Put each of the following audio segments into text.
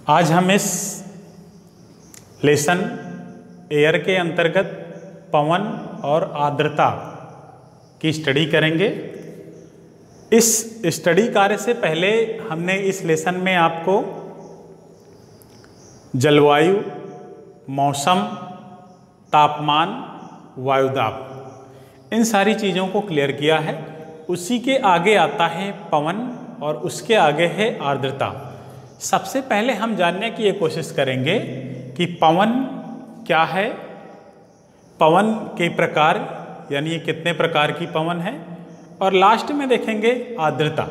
आज हम इस लेसन एयर के अंतर्गत पवन और आर्द्रता की स्टडी करेंगे। इस स्टडी कार्य से पहले हमने इस लेसन में आपको जलवायु, मौसम, तापमान, वायुदाब इन सारी चीज़ों को क्लियर किया है। उसी के आगे आता है पवन और उसके आगे है आर्द्रता। सबसे पहले हम जानने की ये कोशिश करेंगे कि पवन क्या है, पवन के प्रकार यानी ये कितने प्रकार की पवन है, और लास्ट में देखेंगे आर्द्रता।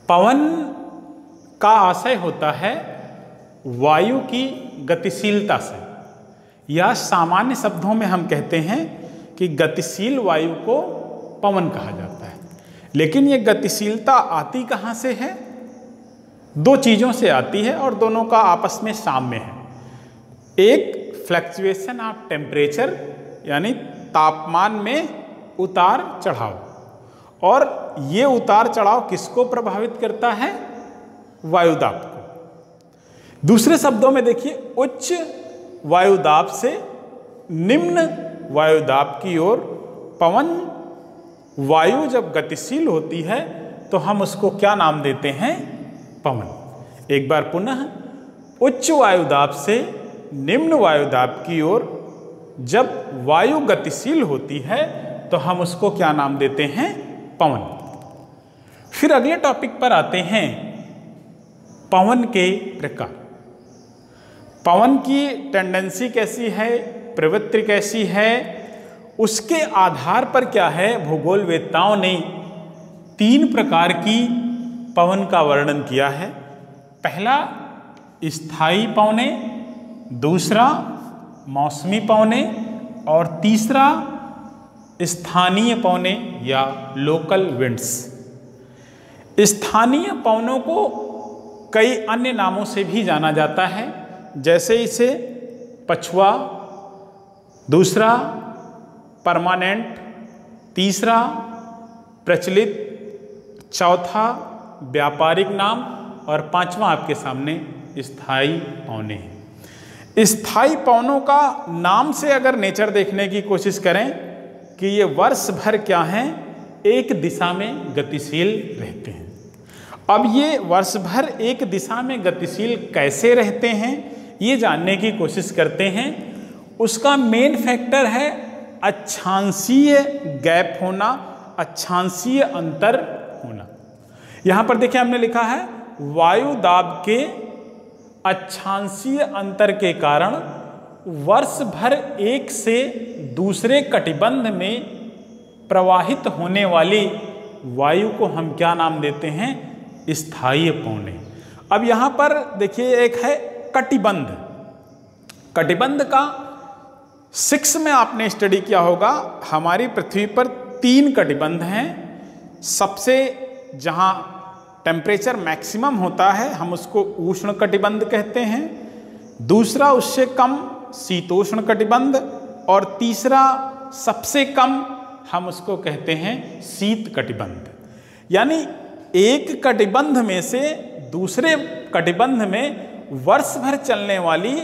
पवन का आशय होता है वायु की गतिशीलता से, या सामान्य शब्दों में हम कहते हैं कि गतिशील वायु को पवन कहा जाता है। लेकिन ये गतिशीलता आती कहाँ से है? दो चीज़ों से आती है और दोनों का आपस में साम्य है। एक फ्लक्चुएशन ऑफ टेम्परेचर यानी तापमान में उतार चढ़ाव, और ये उतार चढ़ाव किसको प्रभावित करता है? वायुदाब को। दूसरे शब्दों में देखिए, उच्च वायुदाब से निम्न वायुदाब की ओर पवन वायु जब गतिशील होती है तो हम उसको क्या नाम देते हैं? पवन। एक बार पुनः, उच्च वायुदाब से निम्न वायुदाब की ओर जब वायु गतिशील होती है तो हम उसको क्या नाम देते हैं? पवन। फिर अगले टॉपिक पर आते हैं, पवन के प्रकार। पवन की टेंडेंसी कैसी है, प्रवृत्ति कैसी है, उसके आधार पर क्या है, भूगोल वेत्ताओं ने 3 प्रकार की पवन का वर्णन किया है। पहला स्थायी पवने, दूसरा मौसमी पवने, और तीसरा स्थानीय पवने या लोकल विंड्स। स्थानीय पवनों को कई अन्य नामों से भी जाना जाता है, जैसे इसे पछुआ, दूसरा परमानेंट, तीसरा प्रचलित, चौथा व्यापारिक नाम, और पांचवा आपके सामने स्थायी पवने हैं। स्थायी पवनों का नाम से अगर नेचर देखने की कोशिश करें कि ये वर्ष भर क्या हैं, एक दिशा में गतिशील रहते हैं। अब ये वर्ष भर एक दिशा में गतिशील कैसे रहते हैं, ये जानने की कोशिश करते हैं। उसका मेन फैक्टर है अक्षांशीय गैप होना, अक्षांशीय अंतर होना। यहां पर देखिए हमने लिखा है वायु दाब के अक्षांशीय अंतर के कारण वर्ष भर एक से दूसरे कटिबंध में प्रवाहित होने वाली वायु को हम क्या नाम देते हैं? स्थायी पवने। अब यहां पर देखिए एक है कटिबंध। कटिबंध का 6 में आपने स्टडी किया होगा। हमारी पृथ्वी पर 3 कटिबंध हैं। सबसे जहां टेम्परेचर मैक्सिमम होता है हम उसको उष्ण कटिबंध कहते हैं, दूसरा उससे कम शीतोष्ण कटिबंध, और तीसरा सबसे कम हम उसको कहते हैं शीत कटिबंध। यानी एक कटिबंध में से दूसरे कटिबंध में वर्ष भर चलने वाली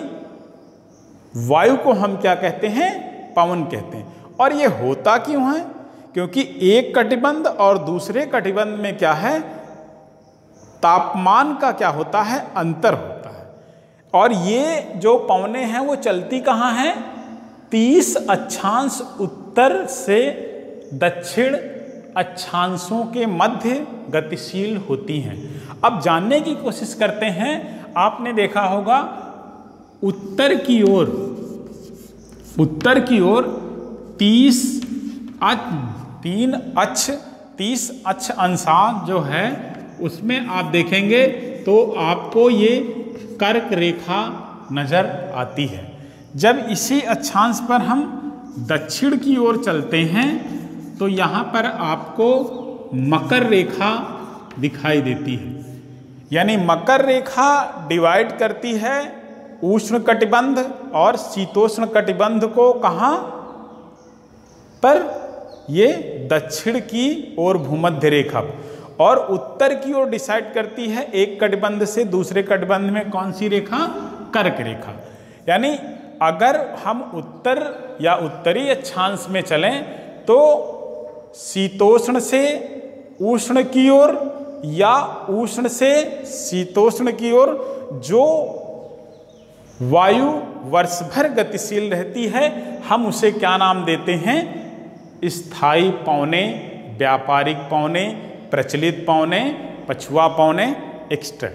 वायु को हम क्या कहते हैं? पवन कहते हैं। और ये होता क्यों है? क्योंकि एक कटिबंध और दूसरे कटिबंध में क्या है? तापमान का क्या होता है? अंतर होता है। और ये जो पवने हैं वो चलती कहाँ हैं? 30 अक्षांश उत्तर से दक्षिण अक्षांशों के मध्य गतिशील होती हैं। अब जानने की कोशिश करते हैं। आपने देखा होगा उत्तर की ओर 30 अक्ष अंशांश जो है उसमें आप देखेंगे तो आपको ये कर्क रेखा नजर आती है। जब इसी अक्षांश पर हम दक्षिण की ओर चलते हैं तो यहाँ पर आपको मकर रेखा दिखाई देती है। यानी मकर रेखा डिवाइड करती है उष्ण कटिबंध और शीतोष्ण कटिबंध को। कहाँ पर? ये दक्षिण की ओर भूमध्य रेखा। और उत्तर की ओर डिसाइड करती है एक कटिबंध से दूसरे कटिबंध में कौन सी रेखा, कर्क रेखा। यानी अगर हम उत्तर या उत्तरी अक्षांश में चलें तो शीतोष्ण से उष्ण की ओर या उष्ण से शीतोष्ण की ओर जो वायु वर्ष भर गतिशील रहती है हम उसे क्या नाम देते हैं, स्थायी पौने, व्यापारिक पौने, प्रचलित पौने, पछुआ पौने, एक्सटेंड।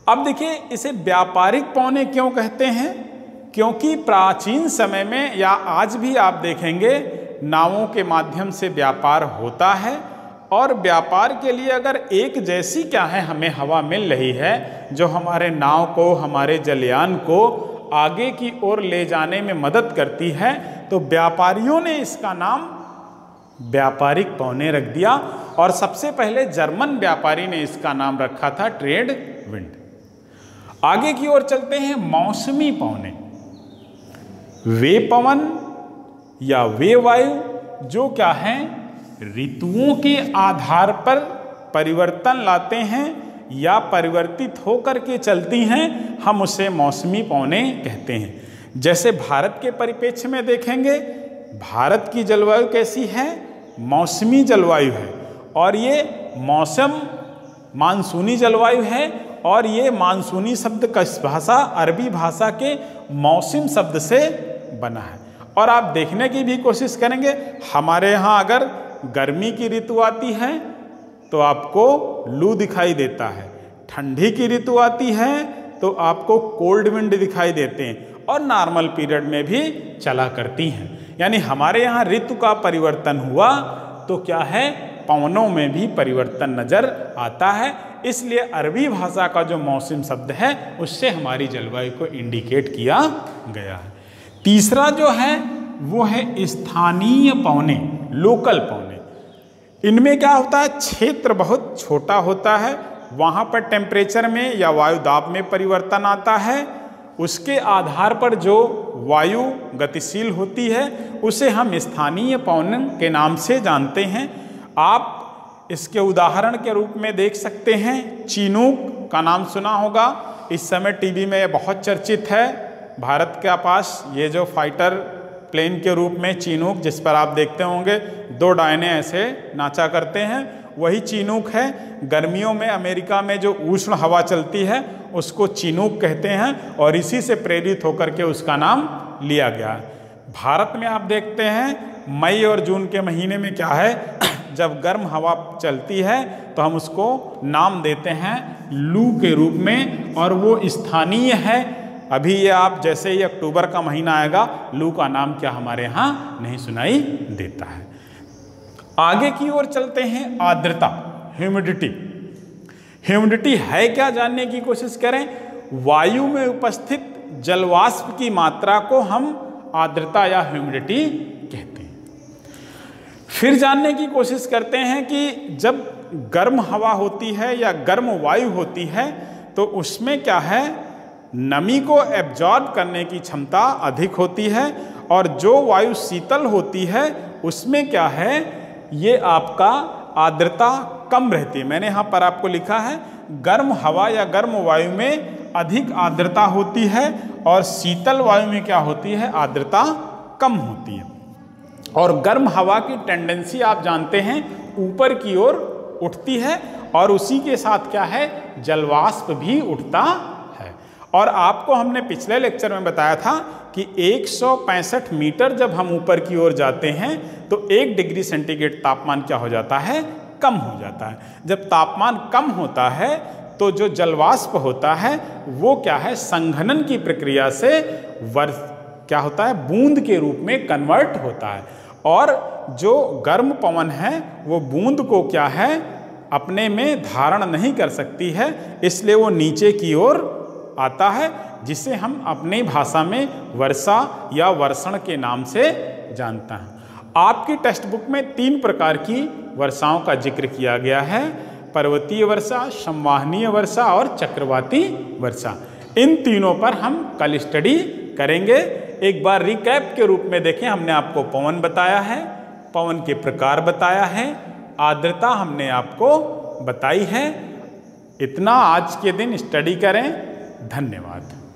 अब देखिए इसे व्यापारिक पौने क्यों कहते हैं, क्योंकि प्राचीन समय में या आज भी आप देखेंगे नावों के माध्यम से व्यापार होता है और व्यापार के लिए अगर एक जैसी क्या है हमें हवा मिल रही है जो हमारे नाव को, हमारे जलयान को आगे की ओर ले जाने में मदद करती है, तो व्यापारियों ने इसका नाम व्यापारिक पौने रख दिया और सबसे पहले जर्मन व्यापारी ने इसका नाम रखा था ट्रेड विंड। आगे की ओर चलते हैं मौसमी पौने। वे पवन या वे वायु जो क्या हैं ऋतुओं के आधार पर परिवर्तन लाते हैं या परिवर्तित होकर के चलती हैं, हम उसे मौसमी पौने कहते हैं। जैसे भारत के परिप्रेक्ष्य में देखेंगे, भारत की जलवायु कैसी है, मौसमी जलवायु है और ये मौसम मानसूनी जलवायु है और ये मानसूनी शब्द किस भाषा, अरबी भाषा के मौसम शब्द से बना है। और आप देखने की भी कोशिश करेंगे, हमारे यहाँ अगर गर्मी की ऋतु आती है तो आपको लू दिखाई देता है, ठंडी की ऋतु आती है तो आपको कोल्ड विंड दिखाई देते हैं और नॉर्मल पीरियड में भी चला करती हैं। यानी हमारे यहाँ ऋतु का परिवर्तन हुआ तो क्या है, पवनों में भी परिवर्तन नजर आता है। इसलिए अरबी भाषा का जो मौसम शब्द है उससे हमारी जलवायु को इंडिकेट किया गया है। तीसरा जो है वो है स्थानीय पौने, लोकल पौने। इनमें क्या होता है, क्षेत्र बहुत छोटा होता है, वहाँ पर टेम्परेचर में या वायु दाब में परिवर्तन आता है, उसके आधार पर जो वायु गतिशील होती है उसे हम स्थानीय पवन के नाम से जानते हैं। आप इसके उदाहरण के रूप में देख सकते हैं, चिनूक का नाम सुना होगा, इस समय टीवी में बहुत चर्चित है। भारत के पास ये जो फाइटर प्लेन के रूप में चिनूक, जिस पर आप देखते होंगे दो डायने ऐसे नाचा करते हैं, वही चिनूक है। गर्मियों में अमेरिका में जो उष्ण हवा चलती है उसको चिनूक कहते हैं और इसी से प्रेरित होकर के उसका नाम लिया गया है। भारत में आप देखते हैं मई और जून के महीने में क्या है, जब गर्म हवा चलती है तो हम उसको नाम देते हैं लू के रूप में और वो स्थानीय है। अभी ये आप जैसे ही अक्टूबर का महीना आएगा लू का नाम क्या हमारे यहाँ नहीं सुनाई देता है। आगे की ओर चलते हैं, आर्द्रता, ह्यूमिडिटी। ह्यूमिडिटी है क्या जानने की कोशिश करें। वायु में उपस्थित जलवाष्प की मात्रा को हम आर्द्रता या ह्यूमिडिटी कहते हैं। फिर जानने की कोशिश करते हैं कि जब गर्म हवा होती है या गर्म वायु होती है तो उसमें क्या है, नमी को एब्जॉर्ब करने की क्षमता अधिक होती है और जो वायु शीतल होती है उसमें क्या है, ये आपका आर्द्रता कम रहती है। मैंने यहाँ पर आपको लिखा है गर्म हवा या गर्म वायु में अधिक आर्द्रता होती है और शीतल वायु में क्या होती है, आर्द्रता कम होती है। और गर्म हवा की टेंडेंसी आप जानते हैं ऊपर की ओर उठती है और उसी के साथ क्या है, जलवाष्प भी उठता है। और आपको हमने पिछले लेक्चर में बताया था कि 165 मीटर जब हम ऊपर की ओर जाते हैं तो 1 डिग्री सेंटीग्रेड तापमान क्या हो जाता है, कम हो जाता है। जब तापमान कम होता है तो जो जलवाष्प होता है वो क्या है, संघनन की प्रक्रिया से क्या होता है, बूंद के रूप में कन्वर्ट होता है और जो गर्म पवन है वो बूंद को क्या है, अपने में धारण नहीं कर सकती है, इसलिए वो नीचे की ओर आता है, जिसे हम अपनी भाषा में वर्षा या वर्षण के नाम से जानता है। आपकी टेक्स्ट बुक में 3 प्रकार की वर्षाओं का जिक्र किया गया है, पर्वतीय वर्षा, संवहनीय वर्षा और चक्रवाती वर्षा। इन तीनों पर हम कल स्टडी करेंगे। एक बार रिकैप के रूप में देखें, हमने आपको पवन बताया है, पवन के प्रकार बताया है, आर्द्रता हमने आपको बताई है। इतना आज के दिन स्टडी करें। धन्यवाद।